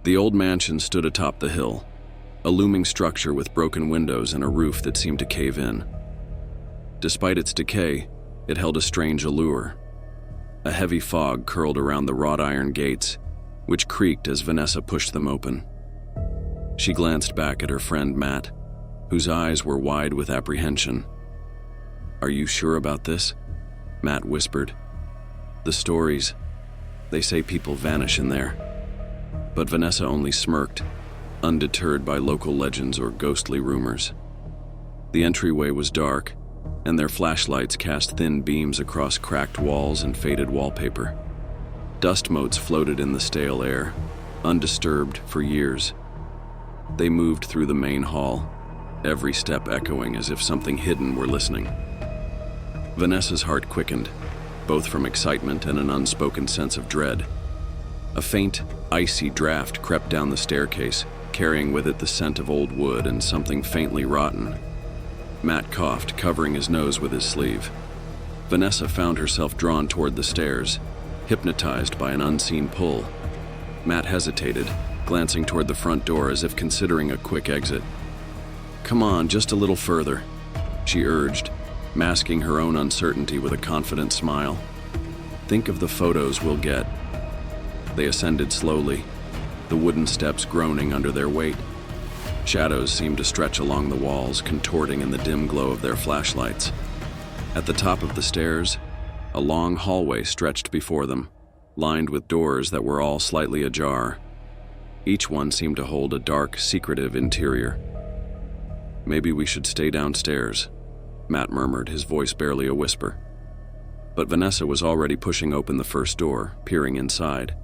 The old mansion stood atop the hill, a looming structure with broken windows and a roof that seemed to cave in. Despite its decay, it held a strange allure. A heavy fog curled around the wrought iron gates, which creaked as Vanessa pushed them open. She glanced back at her friend Matt, whose eyes were wide with apprehension. "Are you sure about this?" Matt whispered. "The stories, they say people vanish in there." But Vanessa only smirked, undeterred by local legends or ghostly rumors. The entryway was dark, and their flashlights cast thin beams across cracked walls and faded wallpaper. Dust motes floated in the stale air, undisturbed for years. They moved through the main hall, every step echoing as if something hidden were listening. Vanessa's heart quickened, both from excitement and an unspoken sense of dread. A faint, icy draft crept down the staircase, carrying with it the scent of old wood and something faintly rotten. Matt coughed, covering his nose with his sleeve. Vanessa found herself drawn toward the stairs, hypnotized by an unseen pull. Matt hesitated, glancing toward the front door as if considering a quick exit. "Come on, just a little further," she urged, masking her own uncertainty with a confident smile. "Think of the photos we'll get." They ascended slowly, the wooden steps groaning under their weight. Shadows seemed to stretch along the walls, contorting in the dim glow of their flashlights. At the top of the stairs, a long hallway stretched before them, lined with doors that were all slightly ajar. Each one seemed to hold a dark, secretive interior. "Maybe we should stay downstairs," Matt murmured, his voice barely a whisper. But Vanessa was already pushing open the first door, peering inside.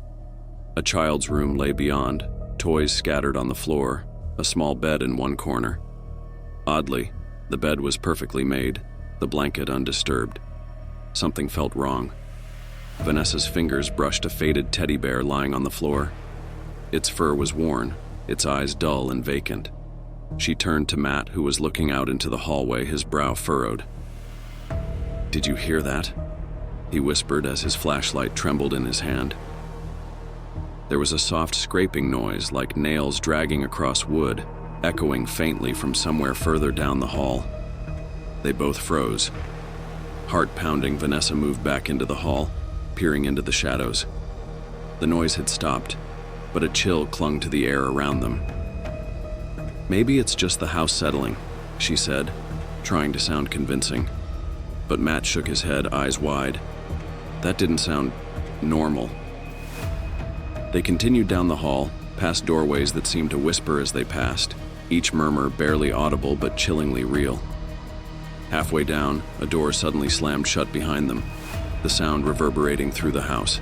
A child's room lay beyond, toys scattered on the floor, a small bed in one corner. Oddly, the bed was perfectly made, the blanket undisturbed. Something felt wrong. Vanessa's fingers brushed a faded teddy bear lying on the floor. Its fur was worn, its eyes dull and vacant. She turned to Matt, who was looking out into the hallway, his brow furrowed. "Did you hear that?" he whispered as his flashlight trembled in his hand. There was a soft scraping noise, like nails dragging across wood, echoing faintly from somewhere further down the hall. They both froze. Heart pounding, Vanessa moved back into the hall, peering into the shadows. The noise had stopped, but a chill clung to the air around them. "Maybe it's just the house settling," she said, trying to sound convincing. But Matt shook his head, eyes wide. That didn't sound normal. They continued down the hall, past doorways that seemed to whisper as they passed, each murmur barely audible but chillingly real. Halfway down, a door suddenly slammed shut behind them, the sound reverberating through the house.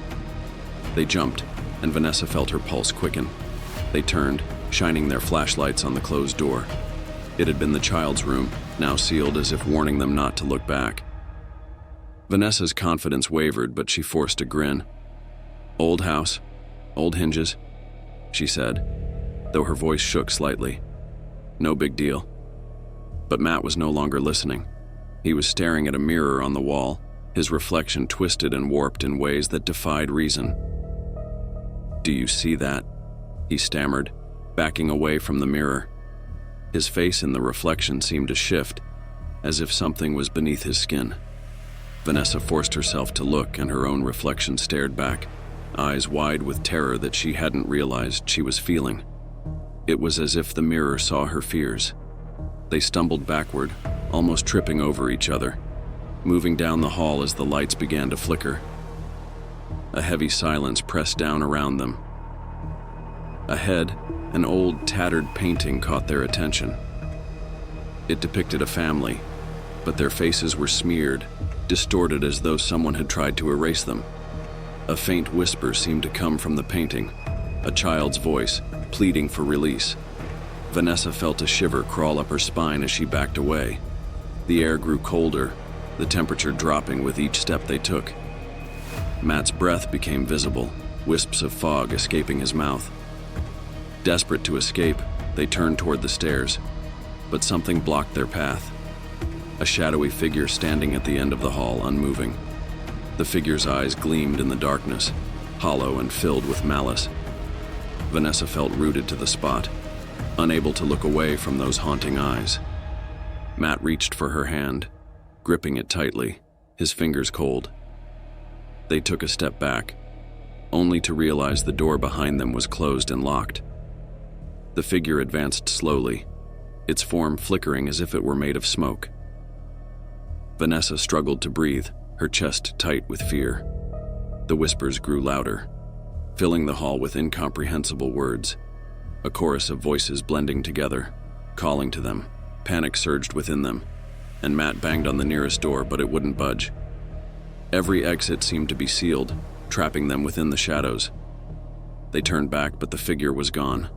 They jumped, and Vanessa felt her pulse quicken. They turned, shining their flashlights on the closed door. It had been the child's room, now sealed as if warning them not to look back. Vanessa's confidence wavered, but she forced a grin. "Old house, old hinges," she said, though her voice shook slightly. "No big deal." But Matt was no longer listening. He was staring at a mirror on the wall, his reflection twisted and warped in ways that defied reason. "Do you see that?" he stammered, backing away from the mirror. His face in the reflection seemed to shift, as if something was beneath his skin. Vanessa forced herself to look, and her own reflection stared back, eyes wide with terror that she hadn't realized she was feeling. It was as if the mirror saw her fears. They stumbled backward, almost tripping over each other, moving down the hall as the lights began to flicker. A heavy silence pressed down around them. Ahead, an old, tattered painting caught their attention. It depicted a family, but their faces were smeared, distorted as though someone had tried to erase them. A faint whisper seemed to come from the painting, a child's voice, pleading for release. Vanessa felt a shiver crawl up her spine as she backed away. The air grew colder, the temperature dropping with each step they took. Matt's breath became visible, wisps of fog escaping his mouth. Desperate to escape, they turned toward the stairs, but something blocked their path. A shadowy figure standing at the end of the hall, unmoving. The figure's eyes gleamed in the darkness, hollow and filled with malice. Vanessa felt rooted to the spot, unable to look away from those haunting eyes. Matt reached for her hand, gripping it tightly, his fingers cold. They took a step back, only to realize the door behind them was closed and locked. The figure advanced slowly, its form flickering as if it were made of smoke. Vanessa struggled to breathe, her chest tight with fear. The whispers grew louder, filling the hall with incomprehensible words, a chorus of voices blending together, calling to them. Panic surged within them, and Matt banged on the nearest door, but it wouldn't budge. Every exit seemed to be sealed, trapping them within the shadows. They turned back, but the figure was gone.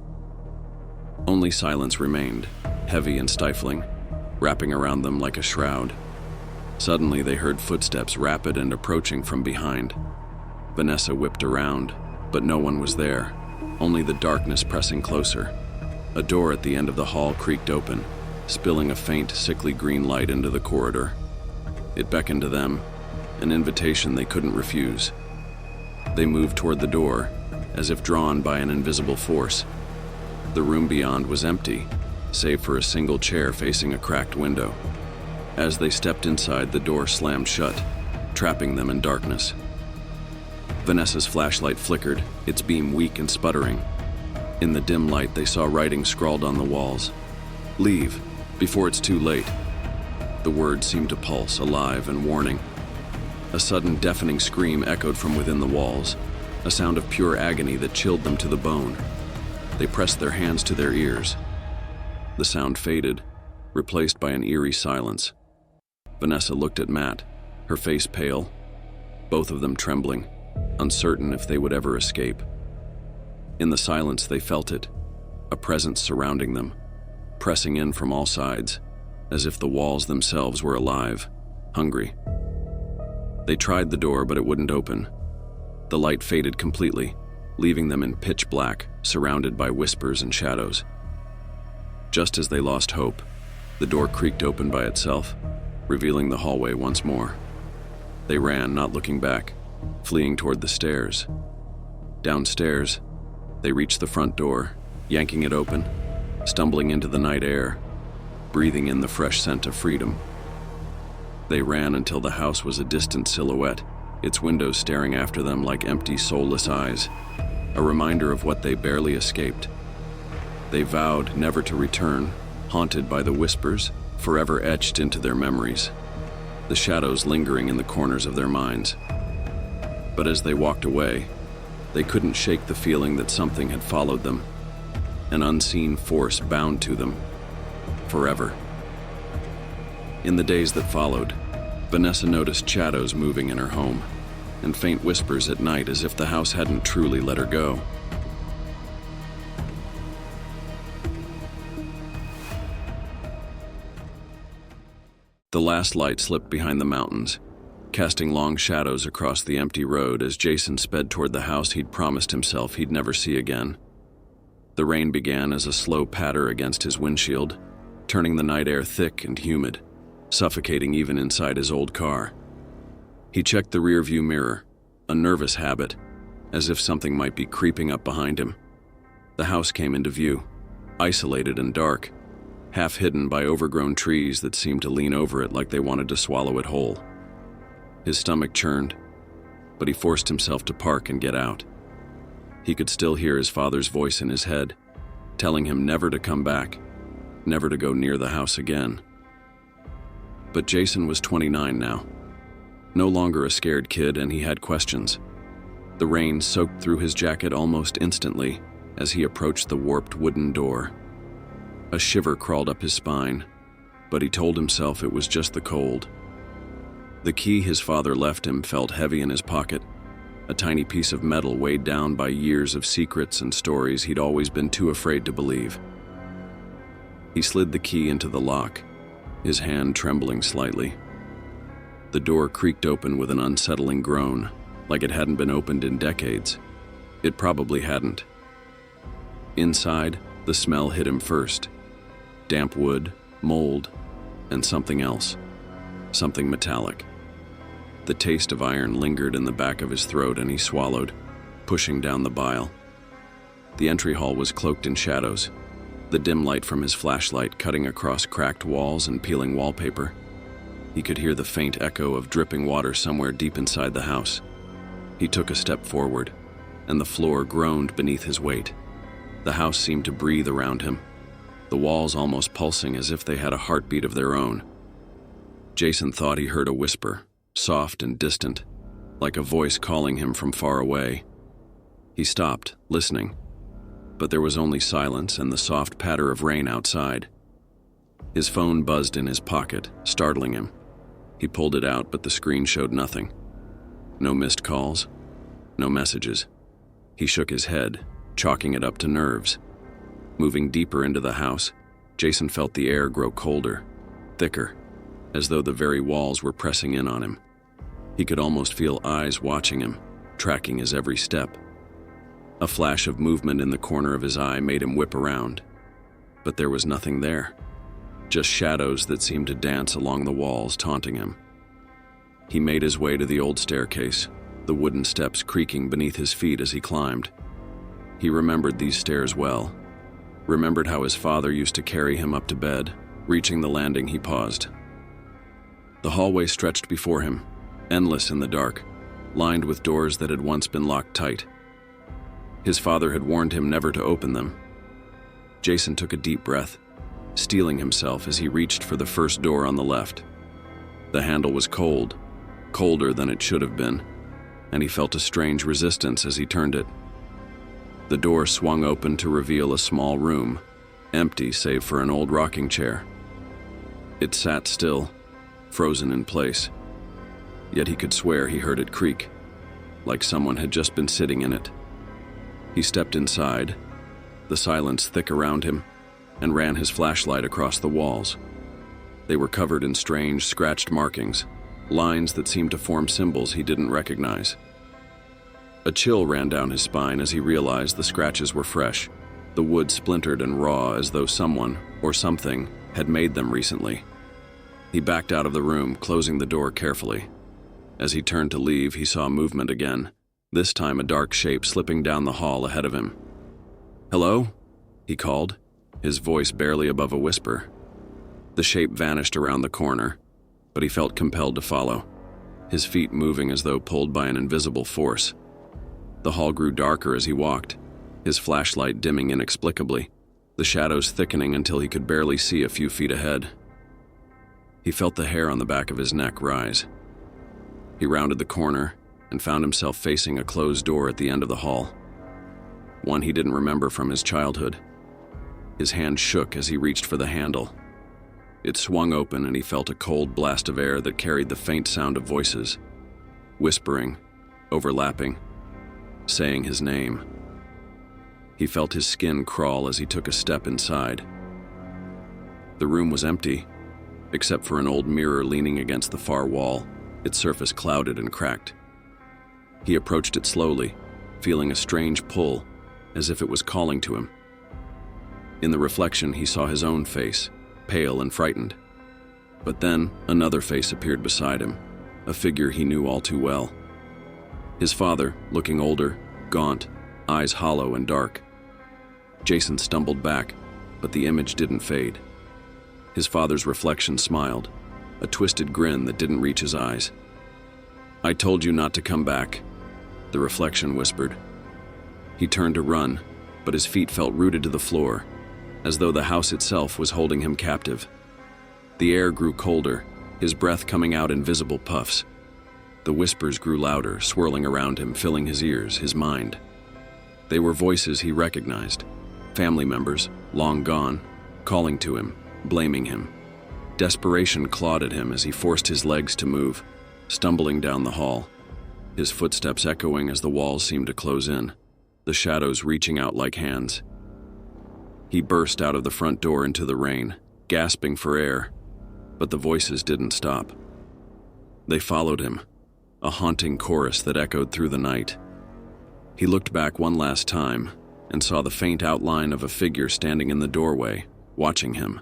Only silence remained, heavy and stifling, wrapping around them like a shroud. Suddenly they heard footsteps, rapid and approaching from behind. Vanessa whipped around, but no one was there, only the darkness pressing closer. A door at the end of the hall creaked open, spilling a faint, sickly green light into the corridor. It beckoned to them, an invitation they couldn't refuse. They moved toward the door, as if drawn by an invisible force. The room beyond was empty, save for a single chair facing a cracked window. As they stepped inside, the door slammed shut, trapping them in darkness. Vanessa's flashlight flickered, its beam weak and sputtering. In the dim light, they saw writing scrawled on the walls. "Leave, before it's too late." The words seemed to pulse, alive and warning. A sudden deafening scream echoed from within the walls, a sound of pure agony that chilled them to the bone. They pressed their hands to their ears. The sound faded, replaced by an eerie silence. Vanessa looked at Matt, her face pale, both of them trembling, uncertain if they would ever escape. In the silence they felt it, a presence surrounding them, pressing in from all sides, as if the walls themselves were alive, hungry. They tried the door, but it wouldn't open. The light faded completely, leaving them in pitch black, surrounded by whispers and shadows. Just as they lost hope, the door creaked open by itself, revealing the hallway once more. They ran, not looking back, fleeing toward the stairs. Downstairs, they reached the front door, yanking it open, stumbling into the night air, breathing in the fresh scent of freedom. They ran until the house was a distant silhouette, its windows staring after them like empty, soulless eyes, a reminder of what they barely escaped. They vowed never to return, haunted by the whispers, forever etched into their memories, the shadows lingering in the corners of their minds. But as they walked away, they couldn't shake the feeling that something had followed them, an unseen force bound to them, forever. In the days that followed, Vanessa noticed shadows moving in her home, and faint whispers at night as if the house hadn't truly let her go. The last light slipped behind the mountains, casting long shadows across the empty road as Jason sped toward the house he'd promised himself he'd never see again. The rain began as a slow patter against his windshield, turning the night air thick and humid, suffocating even inside his old car. He checked the rearview mirror, a nervous habit, as if something might be creeping up behind him. The house came into view, isolated and dark, half hidden by overgrown trees that seemed to lean over it like they wanted to swallow it whole. His stomach churned, but he forced himself to park and get out. He could still hear his father's voice in his head, telling him never to come back, never to go near the house again. But Jason was 29 now, no longer a scared kid, and he had questions. The rain soaked through his jacket almost instantly as he approached the warped wooden door. A shiver crawled up his spine, but he told himself it was just the cold. The key his father left him felt heavy in his pocket, a tiny piece of metal weighed down by years of secrets and stories he'd always been too afraid to believe. He slid the key into the lock, his hand trembling slightly. The door creaked open with an unsettling groan, like it hadn't been opened in decades. It probably hadn't. Inside, the smell hit him first. Damp wood, mold, and something else. Something metallic. The taste of iron lingered in the back of his throat, and he swallowed, pushing down the bile. The entry hall was cloaked in shadows, the dim light from his flashlight cutting across cracked walls and peeling wallpaper. He could hear the faint echo of dripping water somewhere deep inside the house. He took a step forward, and the floor groaned beneath his weight. The house seemed to breathe around him, the walls almost pulsing as if they had a heartbeat of their own. Jason thought he heard a whisper, soft and distant, like a voice calling him from far away. He stopped, listening, but there was only silence and the soft patter of rain outside. His phone buzzed in his pocket, startling him. He pulled it out, but the screen showed nothing. No missed calls, no messages. He shook his head, chalking it up to nerves. Moving deeper into the house, Jason felt the air grow colder, thicker, as though the very walls were pressing in on him. He could almost feel eyes watching him, tracking his every step. A flash of movement in the corner of his eye made him whip around, but there was nothing there, just shadows that seemed to dance along the walls, taunting him. He made his way to the old staircase, the wooden steps creaking beneath his feet as he climbed. He remembered these stairs well, remembered how his father used to carry him up to bed. Reaching the landing, he paused. The hallway stretched before him, endless in the dark, lined with doors that had once been locked tight. His father had warned him never to open them. Jason took a deep breath, steeling himself as he reached for the first door on the left. The handle was cold, colder than it should have been, and he felt a strange resistance as he turned it. The door swung open to reveal a small room, empty save for an old rocking chair. It sat still, frozen in place, yet he could swear he heard it creak, like someone had just been sitting in it. He stepped inside, the silence thick around him, and ran his flashlight across the walls. They were covered in strange, scratched markings, lines that seemed to form symbols he didn't recognize. A chill ran down his spine as he realized the scratches were fresh, the wood splintered and raw as though someone, or something, had made them recently. He backed out of the room, closing the door carefully. As he turned to leave, he saw movement again, this time a dark shape slipping down the hall ahead of him. "Hello?" he called, his voice barely above a whisper. The shape vanished around the corner, but he felt compelled to follow, his feet moving as though pulled by an invisible force. The hall grew darker as he walked, his flashlight dimming inexplicably, the shadows thickening until he could barely see a few feet ahead. He felt the hair on the back of his neck rise. He rounded the corner and found himself facing a closed door at the end of the hall, one he didn't remember from his childhood. His hand shook as he reached for the handle. It swung open and he felt a cold blast of air that carried the faint sound of voices, whispering, overlapping, saying his name. He felt his skin crawl as he took a step inside. The room was empty, except for an old mirror leaning against the far wall, its surface clouded and cracked. He approached it slowly, feeling a strange pull, as if it was calling to him. In the reflection, he saw his own face, pale and frightened. But then, another face appeared beside him, a figure he knew all too well. His father, looking older, gaunt, eyes hollow and dark. Jason stumbled back, but the image didn't fade. His father's reflection smiled, a twisted grin that didn't reach his eyes. "I told you not to come back," the reflection whispered. He turned to run, but his feet felt rooted to the floor, as though the house itself was holding him captive. The air grew colder, his breath coming out in visible puffs. The whispers grew louder, swirling around him, filling his ears, his mind. They were voices he recognized, family members, long gone, calling to him, blaming him. Desperation clawed at him as he forced his legs to move, stumbling down the hall, his footsteps echoing as the walls seemed to close in, the shadows reaching out like hands. He burst out of the front door into the rain, gasping for air, but the voices didn't stop. They followed him, a haunting chorus that echoed through the night. He looked back one last time and saw the faint outline of a figure standing in the doorway, watching him.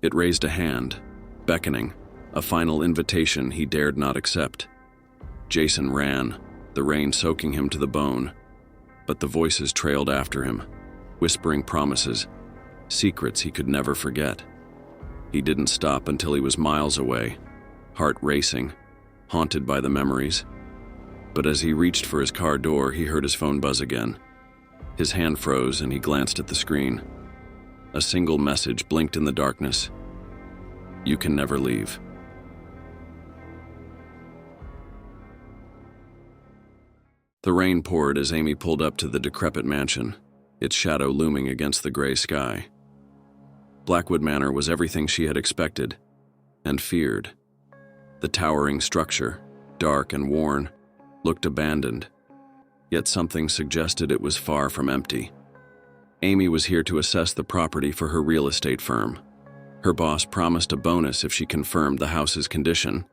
It raised a hand, beckoning, a final invitation he dared not accept. Jason ran, the rain soaking him to the bone, But the voices trailed after him, whispering promises, secrets he could never forget. He didn't stop until he was miles away, heart racing, haunted by the memories. But as he reached for his car door, he heard his phone buzz again. His hand froze and he glanced at the screen. A single message blinked in the darkness. "You can never leave." The rain poured as Amy pulled up to the decrepit mansion, its shadow looming against the gray sky. Blackwood Manor was everything she had expected and feared. The towering structure, dark and worn, looked abandoned, yet something suggested it was far from empty. Amy was here to assess the property for her real estate firm. Her boss promised a bonus if she confirmed the house's condition,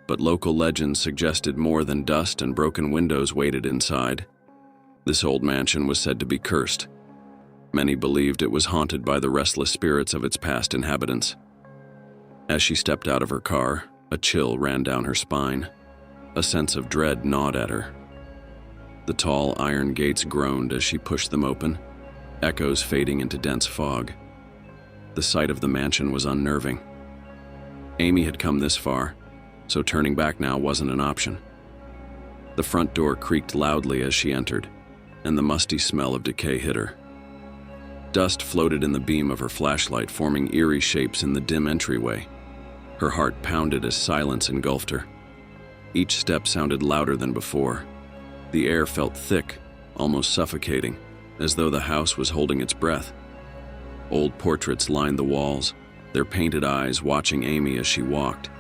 but local legends suggested more than dust and broken windows waited inside. This old mansion was said to be cursed. Many believed it was haunted by the restless spirits of its past inhabitants. As she stepped out of her car, a chill ran down her spine. A sense of dread gnawed at her. The tall iron gates groaned as she pushed them open, echoes fading into dense fog. The sight of the mansion was unnerving. Amy had come this far, so turning back now wasn't an option. The front door creaked loudly as she entered, and the musty smell of decay hit her. Dust floated in the beam of her flashlight, forming eerie shapes in the dim entryway. Her heart pounded as silence engulfed her. Each step sounded louder than before. The air felt thick, almost suffocating, as though the house was holding its breath. Old portraits lined the walls, their painted eyes watching Amy as she walked.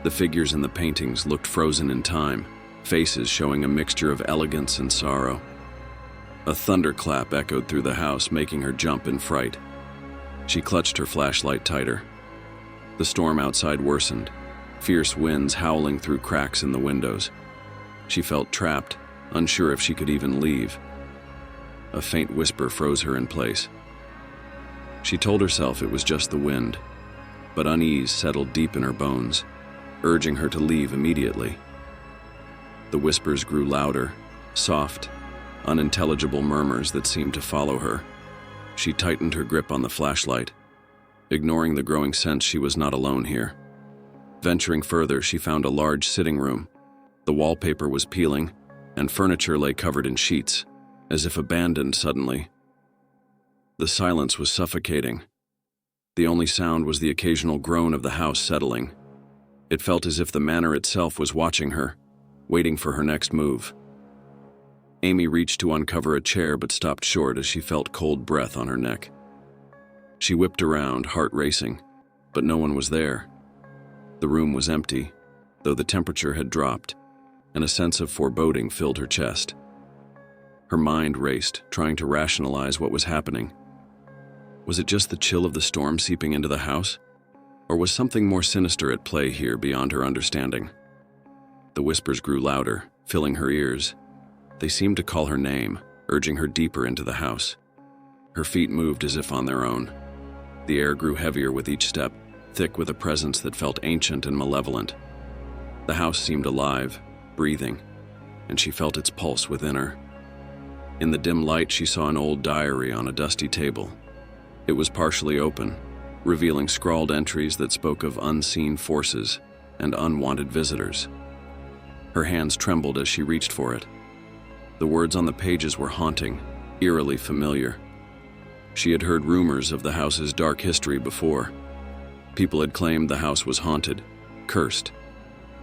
The figures in the paintings looked frozen in time, faces showing a mixture of elegance and sorrow. A thunderclap echoed through the house, making her jump in fright. She clutched her flashlight tighter. The storm outside worsened, fierce winds howling through cracks in the windows. She felt trapped, unsure if she could even leave. A faint whisper froze her in place. She told herself it was just the wind, but unease settled deep in her bones, urging her to leave immediately. The whispers grew louder, soft, unintelligible murmurs that seemed to follow her. She tightened her grip on the flashlight, ignoring the growing sense she was not alone here. Venturing further, she found a large sitting room. The wallpaper was peeling, and furniture lay covered in sheets, as if abandoned suddenly. The silence was suffocating. The only sound was the occasional groan of the house settling. It felt as if the manor itself was watching her, waiting for her next move. Amy reached to uncover a chair but stopped short as she felt cold breath on her neck. She whipped around, heart racing, but no one was there. The room was empty, though the temperature had dropped, and a sense of foreboding filled her chest. Her mind raced, trying to rationalize what was happening. Was it just the chill of the storm seeping into the house? Or was something more sinister at play here beyond her understanding? The whispers grew louder, filling her ears. They seemed to call her name, urging her deeper into the house. Her feet moved as if on their own. The air grew heavier with each step, thick with a presence that felt ancient and malevolent. The house seemed alive, breathing, and she felt its pulse within her. In the dim light, she saw an old diary on a dusty table. It was partially open, revealing scrawled entries that spoke of unseen forces and unwanted visitors. Her hands trembled as she reached for it. The words on the pages were haunting, eerily familiar. She had heard rumors of the house's dark history before. People had claimed the house was haunted, cursed.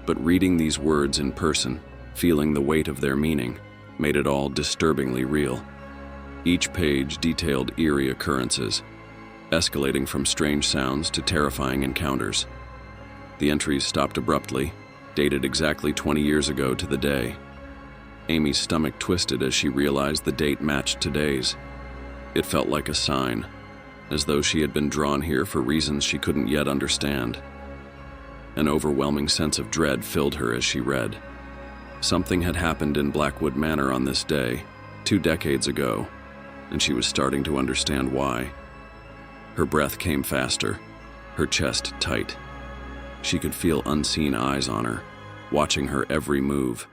But reading these words in person, feeling the weight of their meaning, made it all disturbingly real. Each page detailed eerie occurrences, escalating from strange sounds to terrifying encounters. The entries stopped abruptly, dated exactly 20 years ago to the day. Amy's stomach twisted as she realized the date matched today's. It felt like a sign, as though she had been drawn here for reasons she couldn't yet understand. An overwhelming sense of dread filled her as she read. Something had happened in Blackwood Manor on this day, 2 decades ago, and she was starting to understand why. Her breath came faster, her chest tight. She could feel unseen eyes on her, watching her every move.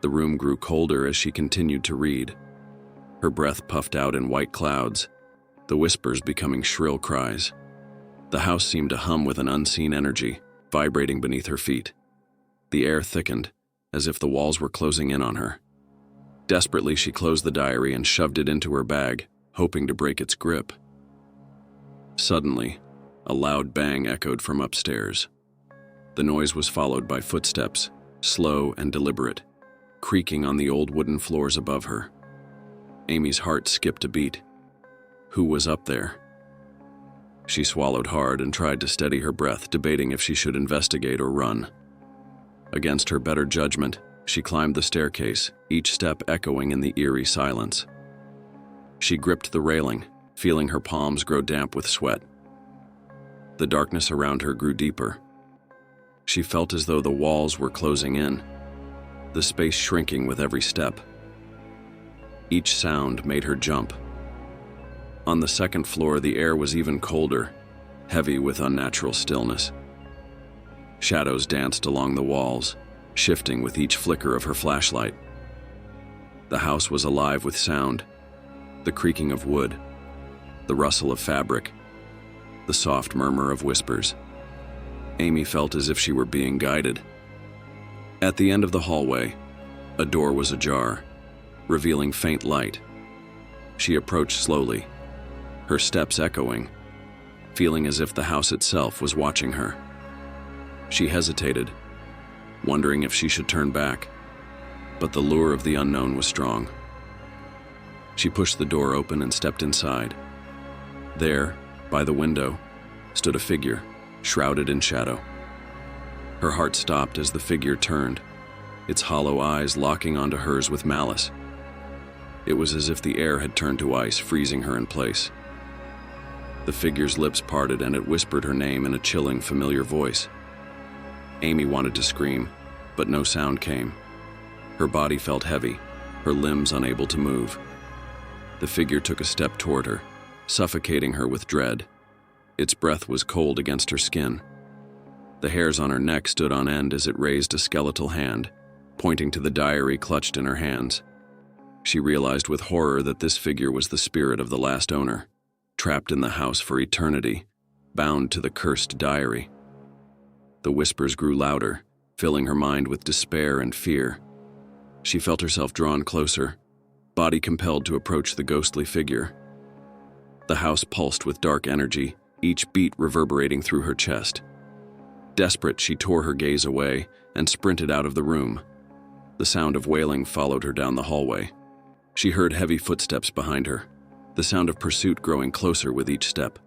The room grew colder as she continued to read, her breath puffed out in white clouds, the whispers becoming shrill cries. The house seemed to hum with an unseen energy, vibrating beneath her feet. The air thickened, as if the walls were closing in on her. Desperately, she closed the diary and shoved it into her bag, hoping to break its grip. Suddenly, a loud bang echoed from upstairs. The noise was followed by footsteps, slow and deliberate, creaking on the old wooden floors above her. Amy's heart skipped a beat. Who was up there? She swallowed hard and tried to steady her breath, debating if she should investigate or run. Against her better judgment, she climbed the staircase, each step echoing in the eerie silence. She gripped the railing, feeling her palms grow damp with sweat. The darkness around her grew deeper. She felt as though the walls were closing in, the space shrinking with every step. Each sound made her jump. On the second floor, the air was even colder, heavy with unnatural stillness. Shadows danced along the walls, shifting with each flicker of her flashlight. The house was alive with sound, the creaking of wood, the rustle of fabric, the soft murmur of whispers. Amy felt as if she were being guided. At the end of the hallway, a door was ajar, revealing faint light. She approached slowly, her steps echoing, feeling as if the house itself was watching her. She hesitated, wondering if she should turn back, but the lure of the unknown was strong. She pushed the door open and stepped inside. There, by the window, stood a figure, shrouded in shadow. Her heart stopped as the figure turned, its hollow eyes locking onto hers with malice. It was as if the air had turned to ice, freezing her in place. The figure's lips parted and it whispered her name in a chilling, familiar voice. Amy wanted to scream, but no sound came. Her body felt heavy, her limbs unable to move. The figure took a step toward her, suffocating her with dread. Its breath was cold against her skin. The hairs on her neck stood on end as it raised a skeletal hand, pointing to the diary clutched in her hands. She realized with horror that this figure was the spirit of the last owner, trapped in the house for eternity, bound to the cursed diary. The whispers grew louder, filling her mind with despair and fear. She felt herself drawn closer, body compelled to approach the ghostly figure. The house pulsed with dark energy, each beat reverberating through her chest. Desperate, she tore her gaze away and sprinted out of the room. The sound of wailing followed her down the hallway. She heard heavy footsteps behind her, the sound of pursuit growing closer with each step.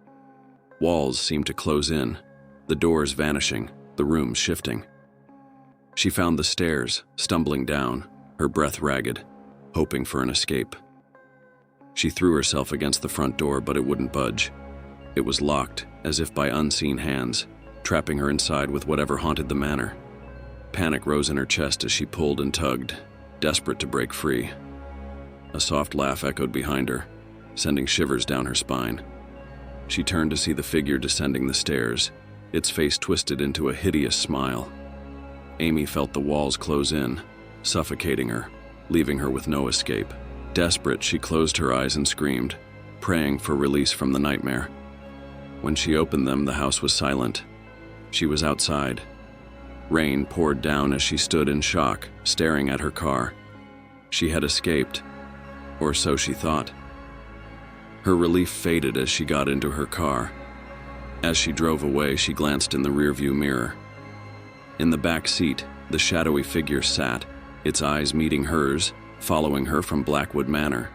Walls seemed to close in, the doors vanishing, the rooms shifting. She found the stairs, stumbling down, her breath ragged, hoping for an escape. She threw herself against the front door, but it wouldn't budge. It was locked, as if by unseen hands, trapping her inside with whatever haunted the manor. Panic rose in her chest as she pulled and tugged, desperate to break free. A soft laugh echoed behind her, sending shivers down her spine. She turned to see the figure descending the stairs, its face twisted into a hideous smile. Amy felt the walls close in, suffocating her, leaving her with no escape. Desperate, she closed her eyes and screamed, praying for release from the nightmare. When she opened them, the house was silent. She was outside. Rain poured down as she stood in shock, staring at her car. She had escaped, or so she thought. Her relief faded as she got into her car. As she drove away, she glanced in the rearview mirror. In the back seat, the shadowy figure sat, its eyes meeting hers, following her from Blackwood Manor.